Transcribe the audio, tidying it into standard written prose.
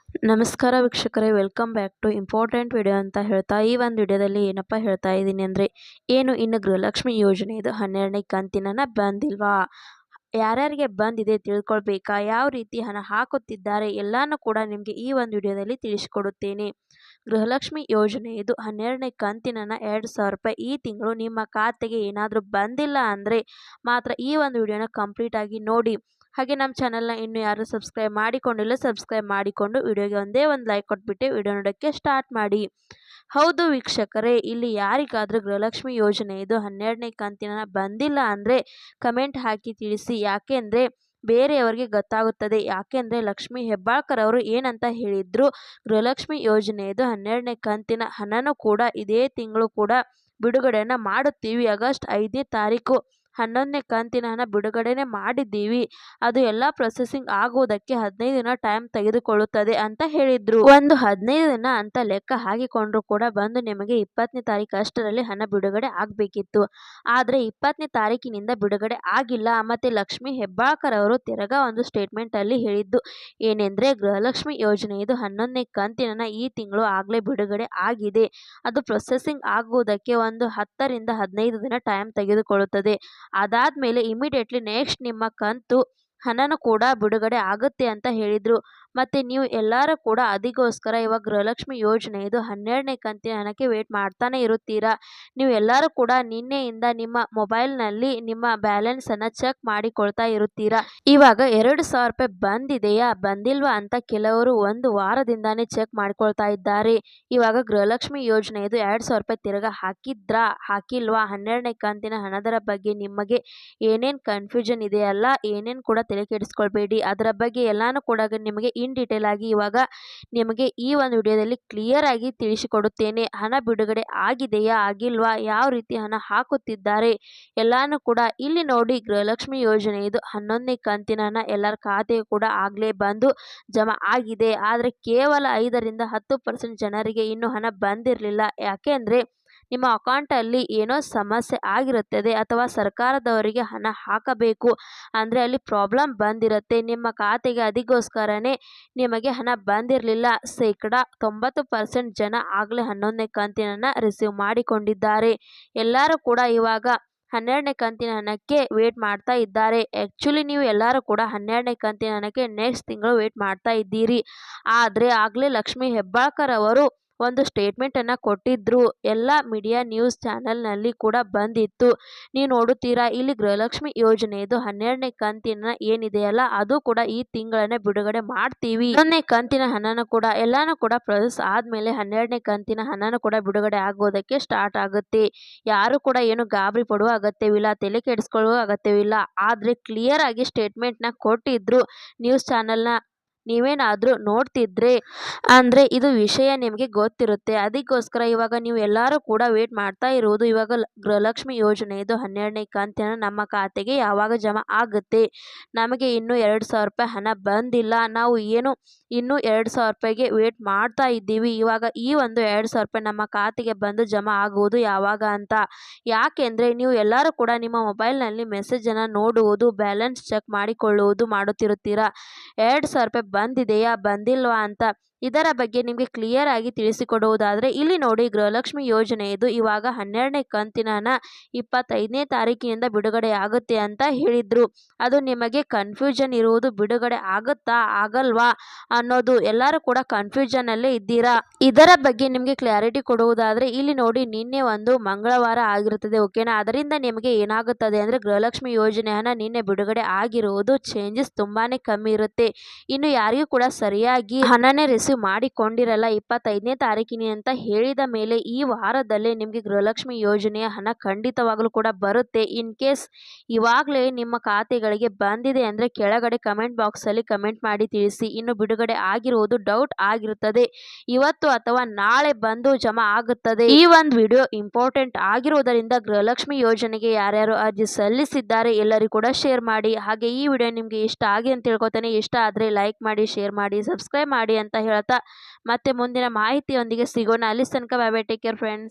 ನಮಸ್ಕಾರ ವೀಕ್ಷಕರೇ, welcome back to important video ಅಂತ ಹೇಳ್ತಾ ಈ ಒಂದು ವಿಡಿಯೋದಲ್ಲಿ ಏನಪ್ಪ ಹೇಳ್ತಾ ಇದ್ದೀನಿ ಅಂದರೆ, ಏನು ಇನ್ನು ಗೃಹಲಕ್ಷ್ಮಿ ಯೋಜನೆ ಇದು 12ನೇ ಕಂತಿನ ಬಂದಿಲ್ವಾ, ಯಾರ್ಯಾರಿಗೆ ಬಂದಿದೆ ತಿಳ್ಕೊಳ್ಬೇಕಾ, ಯಾವ ರೀತಿ ಹಣ ಹಾಕುತ್ತಿದ್ದಾರೆ ಎಲ್ಲಾನು ಕೂಡ ನಿಮಗೆ ಈ ಒಂದು ವಿಡಿಯೋದಲ್ಲಿ ತಿಳಿಸಿಕೊಡುತ್ತೇನೆ. ಗೃಹಲಕ್ಷ್ಮಿ ಯೋಜನೆ ಇದು 12ನೇ ಕಂತಿನ 2,000 ರೂಪಾಯಿ ಈ ತಿಂಗಳು ನಿಮ್ಮ ಖಾತೆಗೆ ಏನಾದರೂ ಬಂದಿಲ್ಲ ಅಂದರೆ ಮಾತ್ರ ಈ ಒಂದು ವಿಡಿಯೋನ ಕಂಪ್ಲೀಟ್ ಆಗಿ ನೋಡಿ. ಹಾಗೆ ನಮ್ಮ ಚಾನಲ್ನ ಇನ್ನೂ ಯಾರು ಸಬ್ಸ್ಕ್ರೈಬ್ ಮಾಡಿಕೊಂಡಿಲ್ಲ, ಸಬ್ಸ್ಕ್ರೈಬ್ ಮಾಡಿಕೊಂಡು ವಿಡಿಯೋಗೆ ಒಂದೇ ಒಂದು ಲೈಕ್ ಕೊಟ್ಬಿಟ್ಟು ವಿಡಿಯೋ ನೋಡೋಕ್ಕೆ ಸ್ಟಾರ್ಟ್ ಮಾಡಿ. ಹೌದು ವೀಕ್ಷಕರೇ, ಇಲ್ಲಿ ಯಾರಿಗಾದರೂ ಗೃಹಲಕ್ಷ್ಮಿ ಯೋಜನೆ ಇದು 12ನೇ ಕಂತಿನ ಬಂದಿಲ್ಲ ಅಂದರೆ ಕಮೆಂಟ್ ಹಾಕಿ ತಿಳಿಸಿ. ಯಾಕೆಂದರೆ ಬೇರೆಯವರಿಗೆ ಗೊತ್ತಾಗುತ್ತದೆ. ಯಾಕೆಂದರೆ ಲಕ್ಷ್ಮೀ ಹೆಬ್ಬಾಳ್ಕರ್ ಅವರು ಏನಂತ ಹೇಳಿದ್ರು, ಗೃಹಲಕ್ಷ್ಮಿ ಯೋಜನೆ ಇದು 12ನೇ ಕಂತಿನ ಹಣನೂ ಕೂಡ ಇದೇ ತಿಂಗಳು ಕೂಡ ಬಿಡುಗಡೆಯನ್ನು ಮಾಡುತ್ತೀವಿ. ಆಗಸ್ಟ್ 5ನೇ ತಾರೀಕು 11ನೇ ಕಂತಿನ ಹಣ ಬಿಡುಗಡೆನೆ ಮಾಡಿದ್ದೀವಿ. ಅದು ಎಲ್ಲ ಪ್ರೊಸೆಸಿಂಗ್ ಆಗುವುದಕ್ಕೆ 15 ದಿನ ಟೈಮ್ ತೆಗೆದುಕೊಳ್ಳುತ್ತದೆ ಅಂತ ಹೇಳಿದ್ರು. ಒಂದು 15 ದಿನ ಅಂತ ಲೆಕ್ಕ ಹಾಕಿಕೊಂಡ್ರು ಕೂಡ ಬಂದು ನಿಮಗೆ 20ನೇ ತಾರೀಕು ಅಷ್ಟರಲ್ಲಿ ಹಣ ಬಿಡುಗಡೆ ಆಗಬೇಕಿತ್ತು. ಆದರೆ 20ನೇ ತಾರೀಕಿನಿಂದ ಬಿಡುಗಡೆ ಆಗಿಲ್ಲ. ಮತ್ತೆ ಲಕ್ಷ್ಮೀ ಹೆಬ್ಬಾಳ್ಕರ್ ಅವರು ತಿರ್ಗಾ ಒಂದು ಸ್ಟೇಟ್ಮೆಂಟ್ ಅಲ್ಲಿ ಹೇಳಿದ್ದು ಏನೆಂದ್ರೆ, ಗೃಹಲಕ್ಷ್ಮಿ ಯೋಜನೆ ಇದು 11ನೇ ಕಂತಿನ ಈ ತಿಂಗಳು ಆಗಲೇ ಬಿಡುಗಡೆ ಆಗಿದೆ. ಅದು ಪ್ರೊಸೆಸಿಂಗ್ ಆಗುವುದಕ್ಕೆ ಒಂದು 10 ರಿಂದ 15 ದಿನ ಟೈಮ್ ತೆಗೆದುಕೊಳ್ಳುತ್ತದೆ. ಅದಾದ್ಮೇಲೆ ಇಮಿಡಿಯೇಟ್ಲಿ ನೆಕ್ಸ್ಟ್ ನಿಮ್ಮ ಕಂತು ಹಣನೂ ಕೂಡ ಬಿಡುಗಡೆ ಆಗುತ್ತೆ ಅಂತ ಹೇಳಿದ್ರು. ಮತ್ತೆ ನೀವು ಎಲ್ಲರೂ ಕೂಡ ಅದಕ್ಕೋಸ್ಕರ ಇವಾಗ ಗೃಹಲಕ್ಷ್ಮಿ ಯೋಜನೆ ಇದು 12ನೇ ಕಂತಿನ ಹಣಕ್ಕೆ ವೇಟ್ ಮಾಡ್ತಾನೆ ಇರುತ್ತೀರಾ. ನೀವು ಎಲ್ಲರೂ ಕೂಡ ನಿನ್ನೆಯಿಂದ ನಿಮ್ಮ ಮೊಬೈಲ್ನಲ್ಲಿ ನಿಮ್ಮ ಬ್ಯಾಲೆನ್ಸ್ ಅನ್ನ ಚೆಕ್ ಮಾಡಿಕೊಳ್ತಾ ಇರುತ್ತೀರಾ. ಇವಾಗ 2,000 ರೂಪಾಯಿ ಬಂದಿದೆಯಾ ಬಂದಿಲ್ವಾ ಅಂತ ಕೆಲವರು ಒಂದು ವಾರದಿಂದಾನೇ ಚೆಕ್ ಮಾಡ್ಕೊಳ್ತಾ ಇದ್ದಾರೆ. ಇವಾಗ ಗೃಹಲಕ್ಷ್ಮಿ ಯೋಜನೆ ಇದು 2,000 ರೂಪಾಯಿ ತಿರ್ಗಾ ಹಾಕಿದ್ರಾ ಹಾಕಿಲ್ವಾ, 12ನೇ ಕಂತಿನ ಹಣದರ ಬಗ್ಗೆ ನಿಮಗೆ ಏನೇನು ಕನ್ಫ್ಯೂಷನ್ ಇದೆಯಲ್ಲ, ಏನೇನು ಕೂಡ ತಲೆ ಕೆಡಿಸ್ಕೊಳ್ಬೇಡಿ. ಅದರ ಬಗ್ಗೆ ಎಲ್ಲಾನು ಕೂಡ ನಿಮಗೆ ಇನ್ ಡೀಟೇಲ್ ಆಗಿ ಇವಾಗ ನಿಮಗೆ ಈ ಒಂದು ವಿಡಿಯೋದಲ್ಲಿ ಕ್ಲಿಯರ್ ಆಗಿ ತಿಳಿಸಿಕೊಡುತ್ತೇನೆ. ಹಣ ಬಿಡುಗಡೆ ಆಗಿದೆಯಾ ಆಗಿಲ್ವಾ, ಯಾವ ರೀತಿ ಹಣ ಹಾಕುತ್ತಿದ್ದಾರೆ ಎಲ್ಲಾನು ಕೂಡ ಇಲ್ಲಿ ನೋಡಿ. ಗೃಹಲಕ್ಷ್ಮಿ ಯೋಜನೆ ಇದು 11ನೇ ಕಂತಿನ ಹಣ ಎಲ್ಲರ ಖಾತೆಯು ಕೂಡ ಆಗಲೇ ಬಂದು ಜಮಾ ಆಗಿದೆ. ಆದರೆ ಕೇವಲ 5 ರಿಂದ 10% ಜನರಿಗೆ ಇನ್ನೂ ಹಣ ಬಂದಿರಲಿಲ್ಲ. ಯಾಕೆಂದ್ರೆ ನಿಮ್ಮ ಅಕೌಂಟಲ್ಲಿ ಏನೋ ಸಮಸ್ಯೆ ಆಗಿರುತ್ತದೆ ಅಥವಾ ಸರ್ಕಾರದವರಿಗೆ ಹಣ ಹಾಕಬೇಕು ಅಂದರೆ ಅಲ್ಲಿ ಪ್ರಾಬ್ಲಮ್ ಬಂದಿರುತ್ತೆ ನಿಮ್ಮ ಖಾತೆಗೆ. ಅದಕ್ಕೋಸ್ಕರನೇ ನಿಮಗೆ ಹಣ ಬಂದಿರಲಿಲ್ಲ. ಶೇಕಡ 90% ಜನ ಆಗಲೇ 11ನೇ ಕಂತಿನ ರಿಸೀವ್ ಮಾಡಿಕೊಂಡಿದ್ದಾರೆ. ಎಲ್ಲರೂ ಕೂಡ ಇವಾಗ 12ನೇ ಕಂತಿನ ಹಣಕ್ಕೆ ವೇಟ್ ಮಾಡ್ತಾ ಇದ್ದಾರೆ. ಆ್ಯಕ್ಚುಲಿ ನೀವು ಎಲ್ಲರೂ ಕೂಡ 12ನೇ ಕಂತಿನ ಹಣಕ್ಕೆ ನೆಕ್ಸ್ಟ್ ತಿಂಗಳು ವೇಟ್ ಮಾಡ್ತಾ ಇದ್ದೀರಿ. ಆದರೆ ಆಗಲೇ ಲಕ್ಷ್ಮೀ ಹೆಬ್ಬಾಳ್ಕರ್ ಅವರು ಒಂದು ಸ್ಟೇಟ್ಮೆಂಟನ್ನು ಕೊಟ್ಟಿದ್ರು. ಎಲ್ಲ ಮೀಡಿಯಾ ನ್ಯೂಸ್ ಚಾನೆಲ್ನಲ್ಲಿ ಕೂಡ ಬಂದಿತ್ತು. ನೀವು ನೋಡುತ್ತೀರಾ ಇಲ್ಲಿ ಗೃಹಲಕ್ಷ್ಮಿ ಯೋಜನೆ ಇದು 12ನೇ ಕಂತಿನ ಏನಿದೆಯಲ್ಲ ಅದು ಕೂಡ ಈ ತಿಂಗಳನ್ನೇ ಬಿಡುಗಡೆ ಮಾಡ್ತೀವಿ. 11ನೇ ಕಂತಿನ ಹಣನೂ ಕೂಡ ಎಲ್ಲಾನು ಕೂಡ ಪ್ರೊಸೆಸ್ ಆದಮೇಲೆ 12ನೇ ಕಂತಿನ ಹಣನೂ ಕೂಡ ಬಿಡುಗಡೆ ಆಗೋದಕ್ಕೆ ಸ್ಟಾರ್ಟ್ ಆಗುತ್ತೆ. ಯಾರು ಕೂಡ ಏನು ಗಾಬರಿ ಪಡುವ ಅಗತ್ಯವಿಲ್ಲ, ತಲೆ ಕೆಡಿಸ್ಕೊಳ್ಳುವ ಅಗತ್ಯವಿಲ್ಲ. ಆದರೆ ಕ್ಲಿಯರ್ ಆಗಿ ಸ್ಟೇಟ್ಮೆಂಟ್ನ ಕೊಟ್ಟಿದ್ರು ನ್ಯೂಸ್ ಚಾನೆಲ್ನ ನೀವೇನಾದರೂ ನೋಡ್ತಿದ್ರೆ ಅಂದರೆ ಇದು ವಿಷಯ ನಿಮಗೆ ಗೊತ್ತಿರುತ್ತೆ. ಅದಕ್ಕೋಸ್ಕರ ಇವಾಗ ನೀವು ಎಲ್ಲರೂ ಕೂಡ ವೇಟ್ ಮಾಡ್ತಾ ಇರುವುದು ಇವಾಗ ಗೃಹಲಕ್ಷ್ಮಿ ಯೋಜನೆ ಇದು 12ನೇ ಕಂತಿನ ನಮ್ಮ ಖಾತೆಗೆ ಯಾವಾಗ ಜಮಾ ಆಗುತ್ತೆ. ನಮಗೆ ಇನ್ನೂ 2,000 ರೂಪಾಯಿ ಹಣ ಬಂದಿಲ್ಲ. ನಾವು ಏನು ಇನ್ನೂ 2,000 ರೂಪಾಯಿಗೆ ವೇಟ್ ಮಾಡ್ತಾ ಇದ್ದೀವಿ. ಇವಾಗ ಈ ಒಂದು 2,000 ರೂಪಾಯಿ ನಮ್ಮ ಖಾತೆಗೆ ಬಂದು ಜಮಾ ಆಗುವುದು ಯಾವಾಗ ಅಂತ. ಯಾಕೆಂದರೆ ನೀವು ಎಲ್ಲರೂ ಕೂಡ ನಿಮ್ಮ ಮೊಬೈಲ್ನಲ್ಲಿ ಮೆಸೇಜನ್ನು ನೋಡುವುದು, ಬ್ಯಾಲೆನ್ಸ್ ಚೆಕ್ ಮಾಡಿಕೊಳ್ಳುವುದು ಮಾಡುತ್ತಿರುತ್ತೀರಾ. 2,000 ರೂಪಾಯಿ ಬಂದಿದೆಯಾ ಬಂದಿಲ್ವಾ ಅಂತ. ಇದರ ಬಗ್ಗೆ ನಿಮಗೆ ಕ್ಲಿಯರ್ ಆಗಿ ತಿಳಿಸಿಕೊಡುವುದಾದರೆ ಇಲ್ಲಿ ನೋಡಿ, ಗೃಹಲಕ್ಷ್ಮಿ ಯೋಜನೆ ಇದು ಇವಾಗ 12ನೇ ಕಂತಿನ ಹಣ 25ನೇ ತಾರೀಕಿನಿಂದ ಬಿಡುಗಡೆ ಆಗುತ್ತೆ ಅಂತ ಹೇಳಿದ್ರು. ಅದು ನಿಮಗೆ ಕನ್ಫ್ಯೂಷನ್ ಇರುವುದು, ಬಿಡುಗಡೆ ಆಗುತ್ತಾ ಆಗಲ್ವಾ ಅನ್ನೋದು ಎಲ್ಲರೂ ಕೂಡ ಕನ್ಫ್ಯೂಷನ್ ಅಲ್ಲೇ ಇದ್ದೀರಾ. ಇದರ ಬಗ್ಗೆ ನಿಮಗೆ ಕ್ಲಾರಿಟಿ ಕೊಡುವುದಾದರೆ ಇಲ್ಲಿ ನೋಡಿ, ನಿನ್ನೆ ಒಂದು ಮಂಗಳವಾರ ಆಗಿರುತ್ತದೆ, ಓಕೆನಾ. ಅದರಿಂದ ನಿಮಗೆ ಏನಾಗುತ್ತದೆ ಅಂದರೆ ಗೃಹಲಕ್ಷ್ಮಿ ಯೋಜನೆ ಹಣ ನಿನ್ನೆ ಬಿಡುಗಡೆ ಆಗಿರುವುದು ಚೇಂಜಸ್ ತುಂಬಾನೇ ಕಮ್ಮಿ ಇರುತ್ತೆ. ಇನ್ನು ಯಾರಿಗೂ ಕೂಡ ಸರಿಯಾಗಿ ಹಣನೇ ರಿಸೀವ್ ಮಾಡಿಕೊಂಡಿರಲ್ಲ 25ನೇ ತಾರೀಕಿನ ಅಂತ ಹೇಳಿದ ಮೇಲೆ ಈ ವಾರದಲ್ಲೇ ನಿಮಗೆ ಗೃಹಲಕ್ಷ್ಮಿ ಯೋಜನೆಯ ಹಣ ಖಂಡಿತವಾಗಲೂ ಕೂಡ ಬರುತ್ತೆ. ಇನ್ ಕೇಸ್ ಇವಾಗಲೇ ನಿಮ್ಮ ಖಾತೆಗಳಿಗೆ ಬಂದಿದೆ ಅಂದರೆ ಕೆಳಗಡೆ ಕಮೆಂಟ್ ಬಾಕ್ಸಲ್ಲಿ ಕಮೆಂಟ್ ಮಾಡಿ ತಿಳಿಸಿ. ಇನ್ನು ಬಿಡುಗಡೆ ಆಗಿರುವುದು ಡೌಟ್ ಆಗಿರುತ್ತದೆ, ಇವತ್ತು ಅಥವಾ ನಾಳೆ ಬಂದು ಜಮಾ ಆಗುತ್ತದೆ. ಈ ಒಂದು ವಿಡಿಯೋ ಇಂಪಾರ್ಟೆಂಟ್ ಆಗಿರುವುದರಿಂದ ಗೃಹಲಕ್ಷ್ಮಿ ಯೋಜನೆಗೆ ಯಾರ್ಯಾರು ಅರ್ಜಿ ಸಲ್ಲಿಸಿದ್ದಾರೆ ಎಲ್ಲರಿಗೂ ಕೂಡ ಶೇರ್ ಮಾಡಿ. ಹಾಗೆ ಈ ವಿಡಿಯೋ ನಿಮಗೆ ಇಷ್ಟ ಆಗಿ ಅಂತ ತಿಳ್ಕೊತಾನೆ. ಇಷ್ಟ ಆದರೆ ಲೈಕ್ ಮಾಡಿ, ಶೇರ್ ಮಾಡಿ, ಸಬ್ಸ್ಕ್ರೈಬ್ ಮಾಡಿ ಅಂತ ಹೇಳ್ತಾ ಮತ್ತೆ ಮುಂದಿನ ಮಾಹಿತಿಯೊಂದಿಗೆ ಸಿಗೋಣ. ಅಲ್ಲಿ ತನಕ bye bye, take care friends.